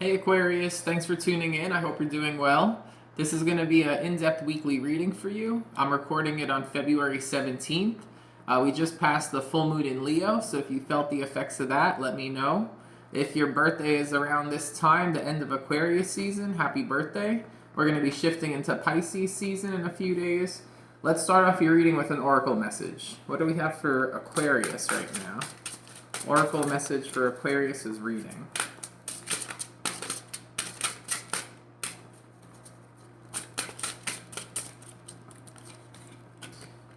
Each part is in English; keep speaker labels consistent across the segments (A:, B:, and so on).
A: Hey Aquarius, thanks for tuning in. I hope you're doing well. This is going to be an in-depth weekly reading for you. I'm recording it on February 17th. We just passed the full moon in Leo, so if you felt the effects of that, let me know. If your birthday is around this time, the end of Aquarius season, happy birthday. We're going to be shifting into Pisces season in a few days. Let's start off your reading with an oracle message. What do we have for Aquarius right now? Oracle message for Aquarius's reading.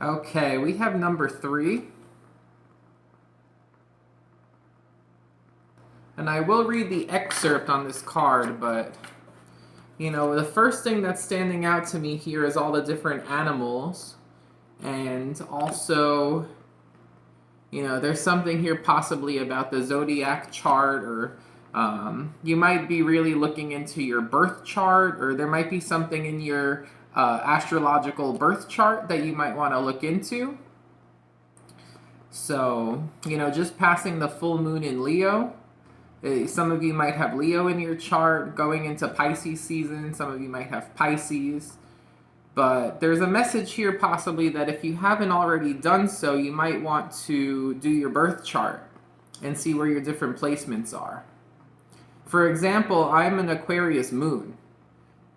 A: Okay, we have number 3. And I will read the excerpt on this card, but, the first thing that's standing out to me here is all the different animals. And also, there's something here possibly about the zodiac chart, or you might be really looking into your birth chart, or there might be something in your astrological birth chart that you might want to look into. So, just passing the full moon in Leo. Some of you might have Leo in your chart going into Pisces season. Some of you might have Pisces. But there's a message here possibly that if you haven't already done so, you might want to do your birth chart and see where your different placements are. For example, I'm an Aquarius moon.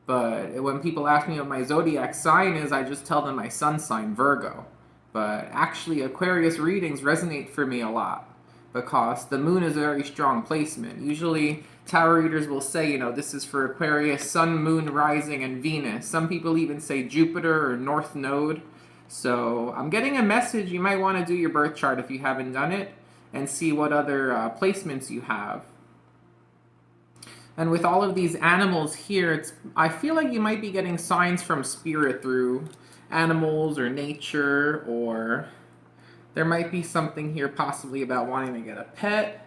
A: But when people ask me what my zodiac sign is, I just tell them my sun sign, Virgo. But actually, Aquarius readings resonate for me a lot because the moon is a very strong placement. Usually, tarot readers will say, this is for Aquarius, sun, moon, rising, and Venus. Some people even say Jupiter or North Node. So I'm getting a message. You might want to do your birth chart if you haven't done it and see what other placements you have. And with all of these animals here, I feel like you might be getting signs from spirit through animals or nature, or there might be something here possibly about wanting to get a pet.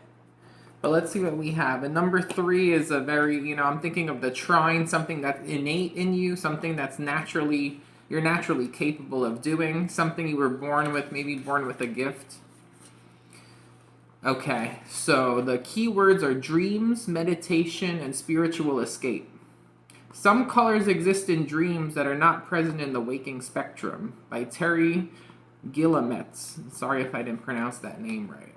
A: But let's see what we have. And number 3 is a very, I'm thinking of the trine, something that's innate in you, something that's you're naturally capable of doing, something you were born with, maybe born with a gift. Okay, so the key words are dreams, meditation, and spiritual escape. Some colors exist in dreams that are not present in the waking spectrum, by Terry Guillemetz. Sorry if I didn't pronounce that name right.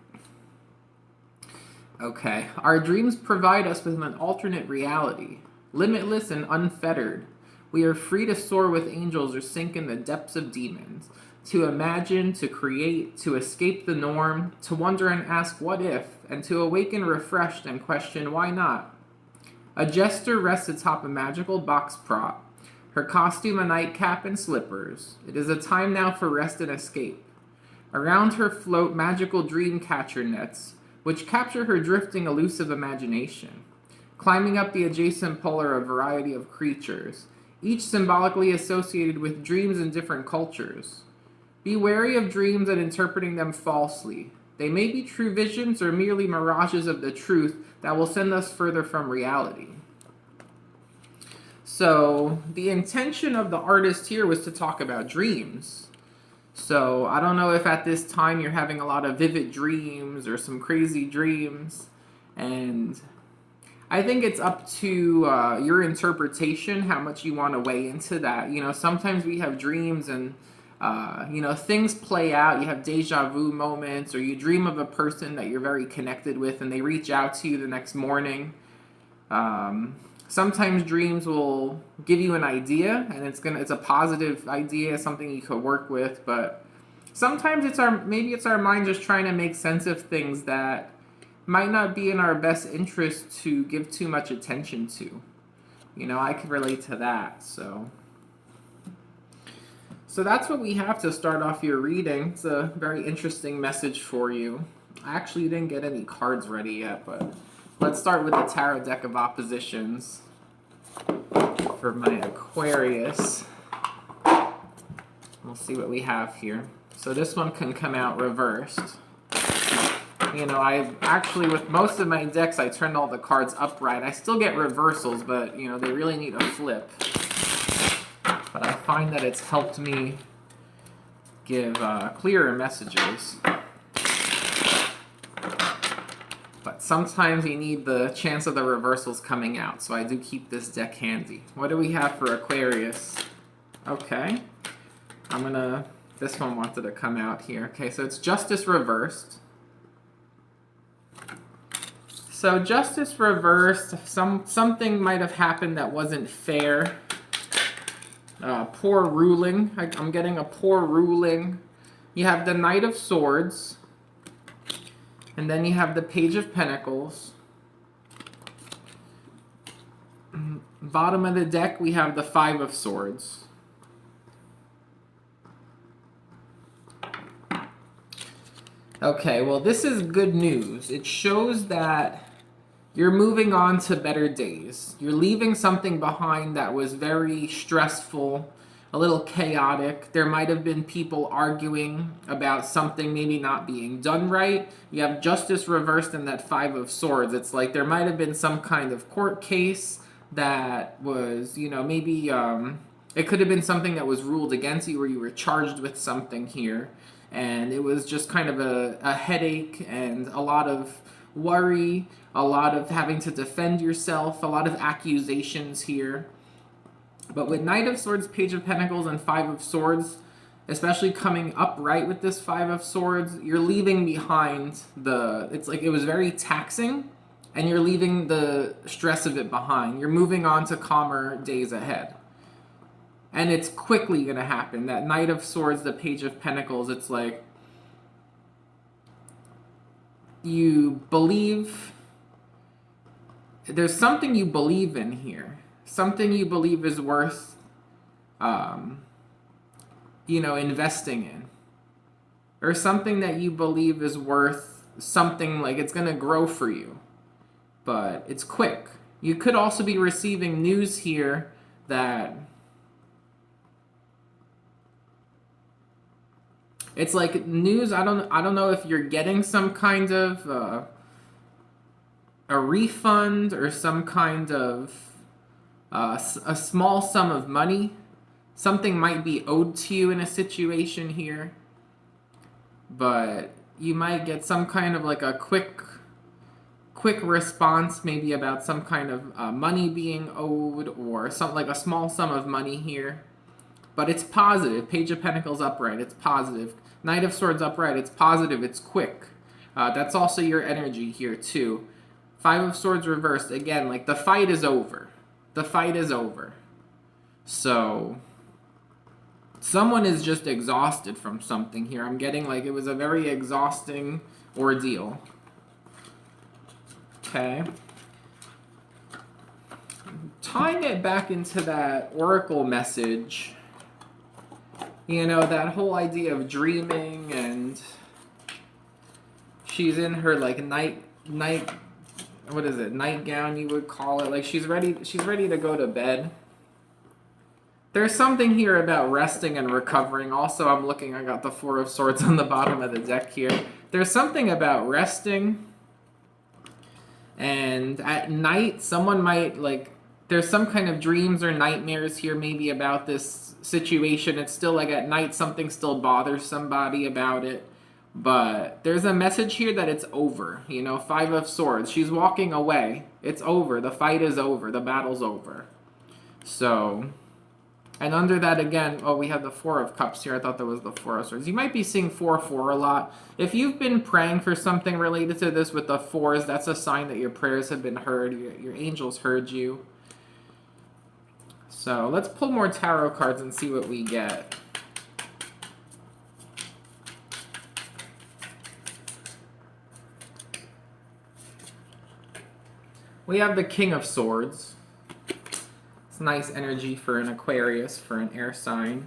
A: Okay, our dreams provide us with an alternate reality, limitless and unfettered. We are free to soar with angels or sink in the depths of demons, to imagine, to create, to escape the norm, to wonder and ask what if, and to awaken refreshed and question why not. A jester rests atop a magical box prop, her costume a nightcap and slippers. It is a time now for rest and escape. Around her float magical dream catcher nets, which capture her drifting elusive imagination. Climbing up the adjacent pole are a variety of creatures, each symbolically associated with dreams in different cultures. Be wary of dreams and interpreting them falsely. They may be true visions or merely mirages of the truth that will send us further from reality. So, the intention of the artist here was to talk about dreams. So, I don't know if at this time you're having a lot of vivid dreams or some crazy dreams. And I think it's up to your interpretation, how much you want to weigh into that. Sometimes we have dreams and things play out. You have deja vu moments, or you dream of a person that you're very connected with and they reach out to you the next morning. Sometimes dreams will give you an idea and it's a positive idea, something you could work with, but sometimes it's our mind just trying to make sense of things that might not be in our best interest to give too much attention to. I can relate to that, so that's what we have to start off your reading. It's a very interesting message for you. I actually didn't get any cards ready yet, but let's start with the Tarot deck of oppositions for my Aquarius. We'll see what we have here. So this one can come out reversed. I actually, with most of my decks, I turned all the cards upright. I still get reversals, but, they really need a flip. But I find that it's helped me give clearer messages. But sometimes you need the chance of the reversals coming out, so I do keep this deck handy. What do we have for Aquarius? Okay. This one wanted to come out here. Okay, so it's Justice reversed. So Justice reversed, something might have happened that wasn't fair. Poor ruling. I'm getting a poor ruling. You have the Knight of Swords. And then you have the Page of Pentacles. Bottom of the deck, we have the Five of Swords. Okay, well, this is good news. It shows that you're moving on to better days. You're leaving something behind that was very stressful, a little chaotic. There might have been people arguing about something maybe not being done right. You have Justice reversed in that Five of Swords. It's like there might have been some kind of court case that was, maybe it could have been something that was ruled against you, or you were charged with something here. And it was just kind of a headache and a lot of worry, a lot of having to defend yourself, a lot of accusations here. But with Knight of Swords, Page of Pentacles, and Five of Swords, especially coming upright with this Five of Swords, you're leaving behind it's like it was very taxing, and you're leaving the stress of it behind. You're moving on to calmer days ahead. And it's quickly going to happen. That Knight of Swords, the Page of Pentacles, it's like you believe, there's something you believe in here. Something you believe is worth, investing in. Or something that you believe is worth something, like it's going to grow for you. But it's quick. You could also be receiving news here that it's like news. I don't know if you're getting some kind of a refund or some kind of a small sum of money. Something might be owed to you in a situation here, but you might get some kind of like a quick response, maybe about some kind of money being owed, or something like a small sum of money here. But it's positive. Page of Pentacles upright, it's positive. Knight of Swords upright, it's positive, it's quick. That's also your energy here too. Five of Swords reversed, again, like the fight is over. The fight is over. So someone is just exhausted from something here. I'm getting like it was a very exhausting ordeal. Okay. Tying it back into that oracle message, that whole idea of dreaming, and she's in her like nightgown, you would call it. Like she's ready to go to bed. There's something here about resting and recovering. Also, I got the Four of Swords on the bottom of the deck here. There's something about resting. And at night, someone might, there's some kind of dreams or nightmares here maybe about this situation. It's still like at night, something still bothers somebody about it. But there's a message here that it's over. Five of Swords. She's walking away. It's over. The fight is over. The battle's over. So, and under that again, we have the Four of Cups here. I thought that was the Four of Swords. You might be seeing 4-4 a lot. If you've been praying for something related to this with the fours, that's a sign that your prayers have been heard. Your angels heard you. So let's pull more tarot cards and see what we get. We have the King of Swords. It's nice energy for an Aquarius, for an air sign.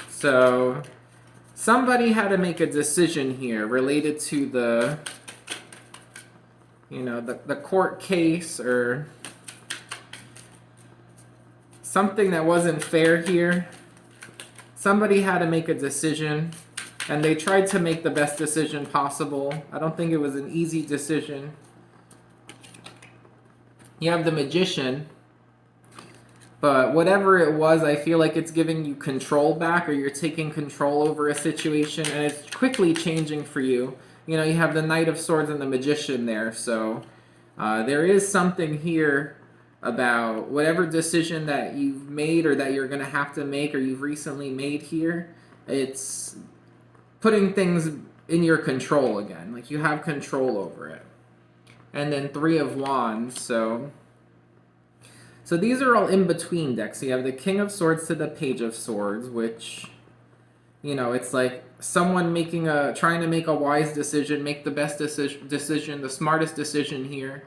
A: So somebody had to make a decision here related to the court case, or something that wasn't fair here. Somebody had to make a decision, and they tried to make the best decision possible. I don't think it was an easy decision. You have the Magician, but whatever it was, I feel like it's giving you control back, or you're taking control over a situation, and it's quickly changing for you. you have the Knight of Swords and the Magician there. So there is something here about whatever decision that you've made or that you're going to have to make or you've recently made here. It's putting things in your control again. Like you have control over it. And then Three of Wands. So these are all in between decks. So you have the King of Swords to the Page of Swords, which, it's like someone trying to make a wise decision, make the best decision, the smartest decision here.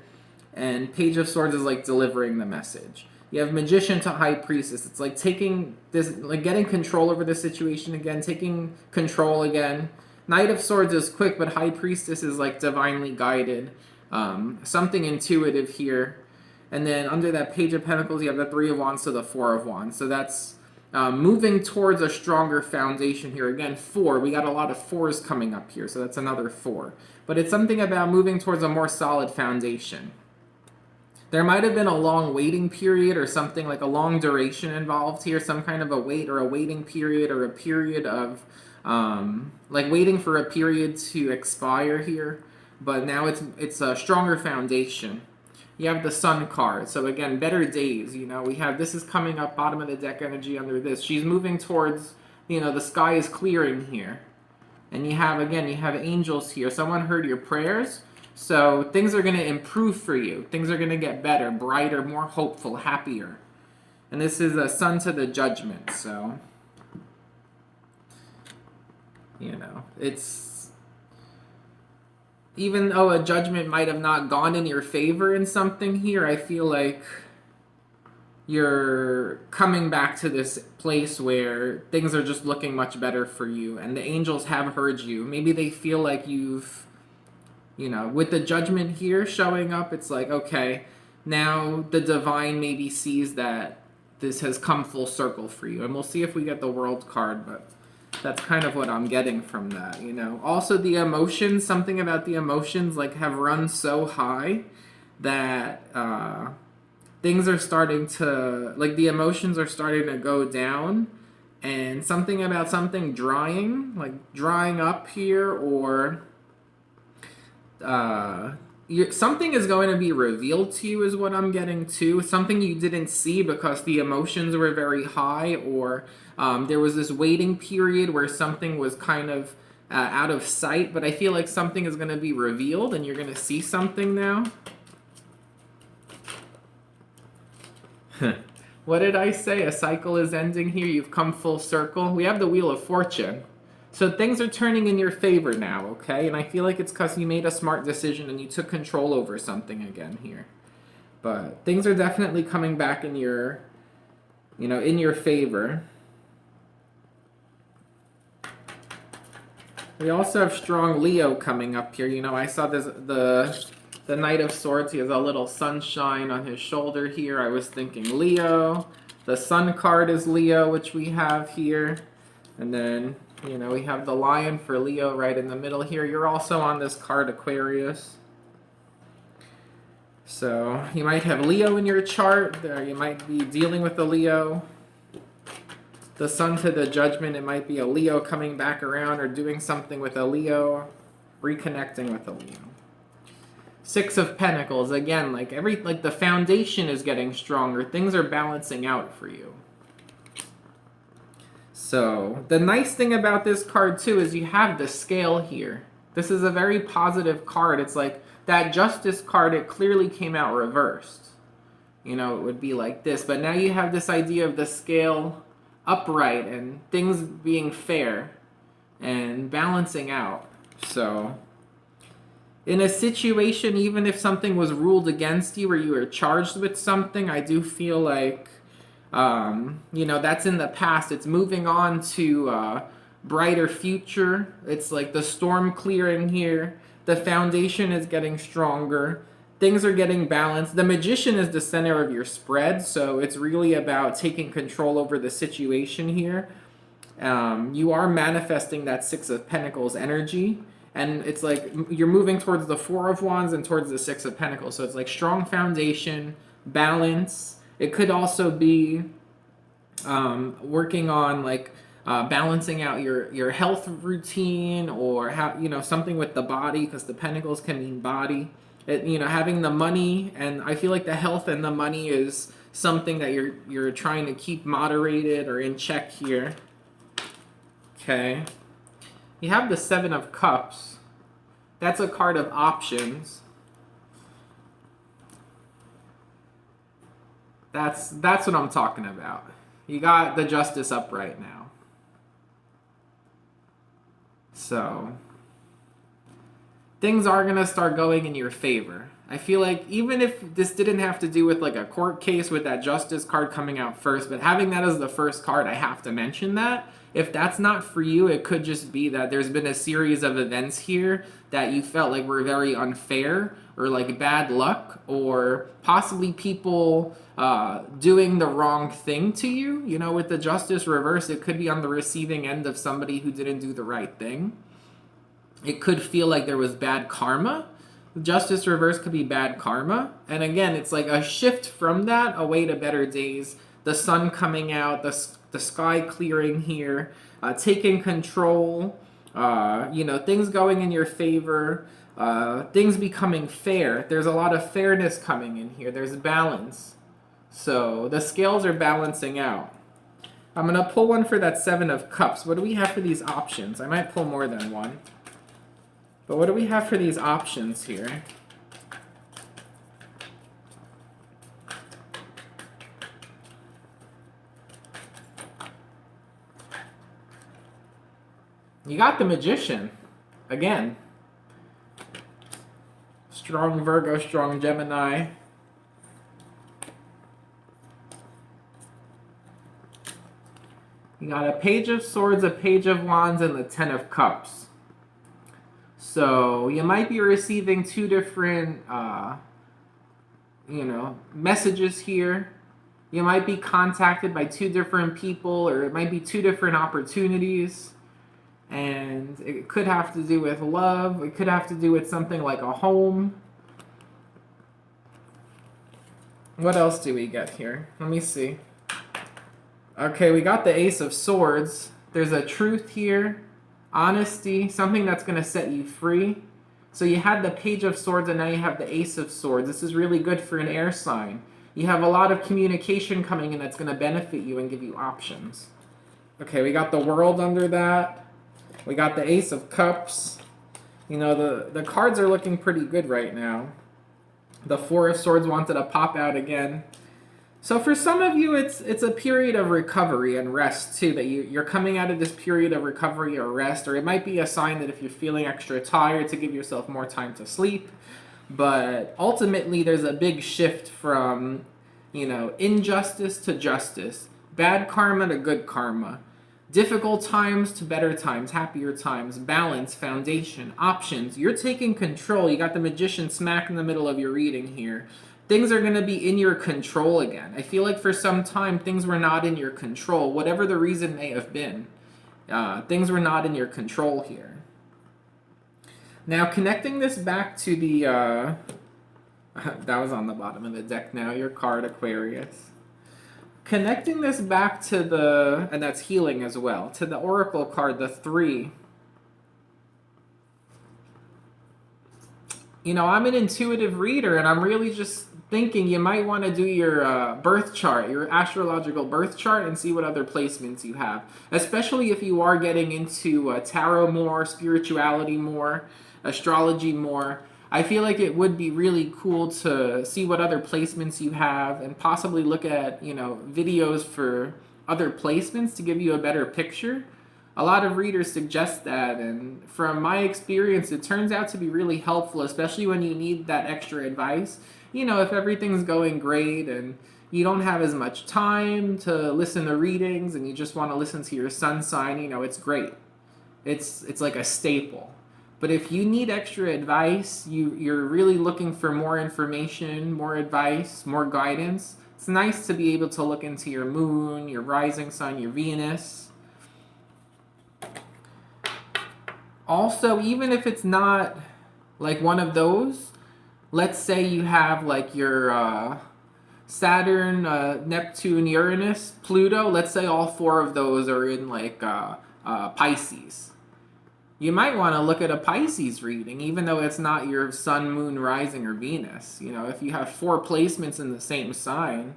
A: And Page of Swords is like delivering the message. You have Magician to High Priestess. It's like taking this, like getting control over the situation again, taking control again. Knight of Swords is quick, but High Priestess is like divinely guided. Something intuitive here. And then under that Page of Pentacles, you have the Three of Wands to the Four of Wands. So that's moving towards a stronger foundation here. Again, 4. We got a lot of 4s coming up here, so that's another 4. But it's something about moving towards a more solid foundation. There might have been a long waiting period or something like a long duration involved here, some kind of a wait or a waiting period or a period of, like waiting for a period to expire here. But now it's a stronger foundation. You have the Sun card. So again, better days. We have, this is coming up, bottom of the deck energy under this. She's moving towards, the sky is clearing here. And you have angels here. Someone heard your prayers. So things are going to improve for you. Things are going to get better, brighter, more hopeful, happier. And this is a Sun to the Judgment. So, it's, even though a judgment might have not gone in your favor in something here, I feel like you're coming back to this place where things are just looking much better for you. And the angels have heard you. Maybe they feel like you've, with the Judgment here showing up, it's like, okay, now the divine maybe sees that this has come full circle for you. And we'll see if we get the World card, but that's kind of what I'm getting from that, Also the emotions, something about the emotions, like, have run so high that things are starting to, like, the emotions are starting to go down. And something about something drying up here, or something is going to be revealed to you is what I'm getting to. Something you didn't see because the emotions were very high, or there was this waiting period where something was kind of out of sight. But I feel like something is going to be revealed and you're going to see something now. What did I say? A cycle is ending here. You've come full circle. We have the Wheel of Fortune. So things are turning in your favor now, okay? And I feel like it's because you made a smart decision and you took control over something again here. But things are definitely coming back in your, in your favor. We also have strong Leo coming up here. I saw this, the Knight of Swords. He has a little sunshine on his shoulder here. I was thinking Leo. The Sun card is Leo, which we have here. And then, we have the Lion for Leo right in the middle here. You're also on this card, Aquarius. So you might have Leo in your chart. You might be dealing with the Leo. The Sun to the Judgment, it might be a Leo coming back around or doing something with a Leo, reconnecting with a Leo. Six of Pentacles, again, like the foundation is getting stronger. Things are balancing out for you. So the nice thing about this card too is you have the scale here. This is a very positive card. It's like that Justice card, it clearly came out reversed. It would be like this. But now you have this idea of the scale upright and things being fair and balancing out. So in a situation, even if something was ruled against you or you were charged with something, I do feel like, that's in the past. It's moving on to a brighter future. It's like the storm clearing here. The foundation is getting stronger. Things are getting balanced. The Magician is the center of your spread, so it's really about taking control over the situation here. You are manifesting that Six of Pentacles energy. And it's like you're moving towards the Four of Wands and towards the Six of Pentacles. So it's like strong foundation, balance. It could also be working on like balancing out your health routine, or how, something with the body, because the pentacles can mean body. Having the money, and I feel like the health and the money is something that you're trying to keep moderated or in check here. Okay. You have the Seven of Cups. That's a card of options. That's what I'm talking about. You got the Justice up right now. So things are going to start going in your favor. I feel like even if this didn't have to do with like a court case with that Justice card coming out first, but having that as the first card, I have to mention that. If that's not for you, it could just be that there's been a series of events here that you felt like were very unfair, or like bad luck, or possibly people doing the wrong thing to you. With the Justice reverse, it could be on the receiving end of somebody who didn't do the right thing. It could feel like there was bad karma. Justice reverse could be bad karma. And again, it's like a shift from that away to better days. The sun coming out, the sky clearing here, taking control, things going in your favor, things becoming fair. There's a lot of fairness coming in here. There's balance. So the scales are balancing out. I'm going to pull one for that Seven of Cups. What do we have for these options? I might pull more than one. But what do we have for these options here? You got the Magician. Again. Strong Virgo, strong Gemini. You got a Page of Swords, a Page of Wands, and the Ten of Cups. So you might be receiving two different, messages here. You might be contacted by two different people, or it might be two different opportunities. And it could have to do with love. It could have to do with something like a home. What else do we get here? Let me see. Okay, we got the Ace of Swords. There's a truth here. Honesty, something that's going to set you free. So you had the Page of Swords, and now you have the Ace of Swords. This is really good for an air sign. You have a lot of communication coming in that's going to benefit you and give you options. Okay, we got the World under that. We got the Ace of Cups. The cards are looking pretty good right now. The Four of Swords wanted to pop out again. So for some of you, it's a period of recovery and rest too, that you're coming out of this period of recovery or rest, or it might be a sign that if you're feeling extra tired, to give yourself more time to sleep. But ultimately, there's a big shift from, injustice to justice, bad karma to good karma, difficult times to better times, happier times, balance, foundation, options. You're taking control. You got the Magician smack in the middle of your reading here. Things are going to be in your control again. I feel like for some time, things were not in your control. Whatever the reason may have been, things were not in your control here. Now, connecting this back to the... that was on the bottom of the deck now, your card, Aquarius. Connecting this back to the... and that's healing as well. To the Oracle card, the 3. I'm an intuitive reader, and I'm really just thinking you might want to do your birth chart, your astrological birth chart, and see what other placements you have. Especially if you are getting into tarot more, spirituality more, astrology more. I feel like it would be really cool to see what other placements you have, and possibly look at, videos for other placements to give you a better picture. A lot of readers suggest that, and from my experience, it turns out to be really helpful, especially when you need that extra advice. If everything's going great and you don't have as much time to listen to readings and you just want to listen to your sun sign, it's great. It's like a staple. But if you need extra advice, you're really looking for more information, more advice, more guidance, it's nice to be able to look into your moon, your rising sign, your Venus. Also, even if it's not like one of those, let's say you have like your Saturn, Neptune, Uranus, Pluto. Let's say all four of those are in like Pisces. You might want to look at a Pisces reading, even though it's not your sun, moon, rising, or Venus. You know, if you have four placements in the same sign,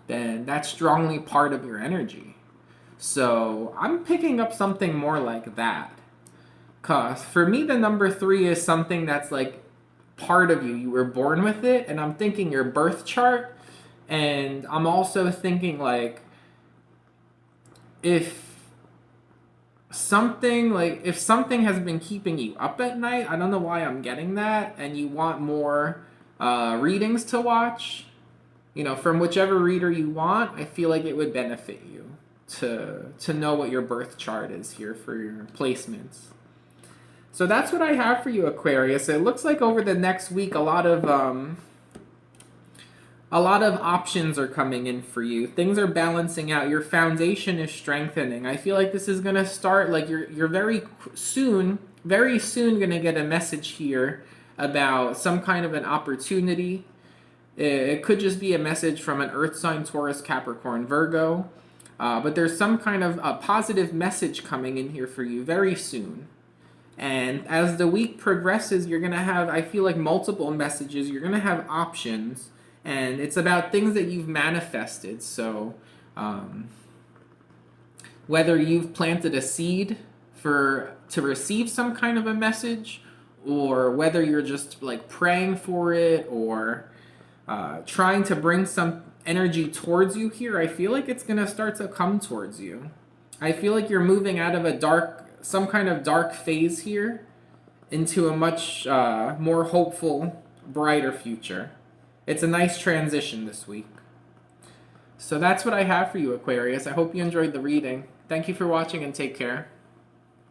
A: then that's strongly part of your energy. So I'm picking up something more like that. Cause for me, the number 3 is something that's like part of you. You were born with it, and I'm thinking your birth chart, and I'm also thinking like if if something has been keeping you up at night, I don't know why I'm getting that, and you want more readings to watch, you know, from whichever reader you want, I feel like it would benefit you to know what your birth chart is here for your placements. So that's what I have for you, Aquarius. It looks like over the next week, a lot of options are coming in for you. Things are balancing out. Your foundation is strengthening. I feel like this is gonna start like you're very soon gonna get a message here about some kind of an opportunity. It could just be a message from an Earth sign, Taurus, Capricorn, Virgo, but there's some kind of a positive message coming in here for you very soon. And as the week progresses, you're going to have, I feel like, multiple messages. You're going to have options. And it's about things that you've manifested. So whether you've planted a seed to receive some kind of a message, or whether you're just like praying for it, or trying to bring some energy towards you here, I feel like it's going to start to come towards you. I feel like you're moving out of some kind of dark phase here into a much more hopeful, brighter future. It's a nice transition this week. So that's what I have for you, Aquarius. I hope you enjoyed the reading. Thank you for watching, and take care.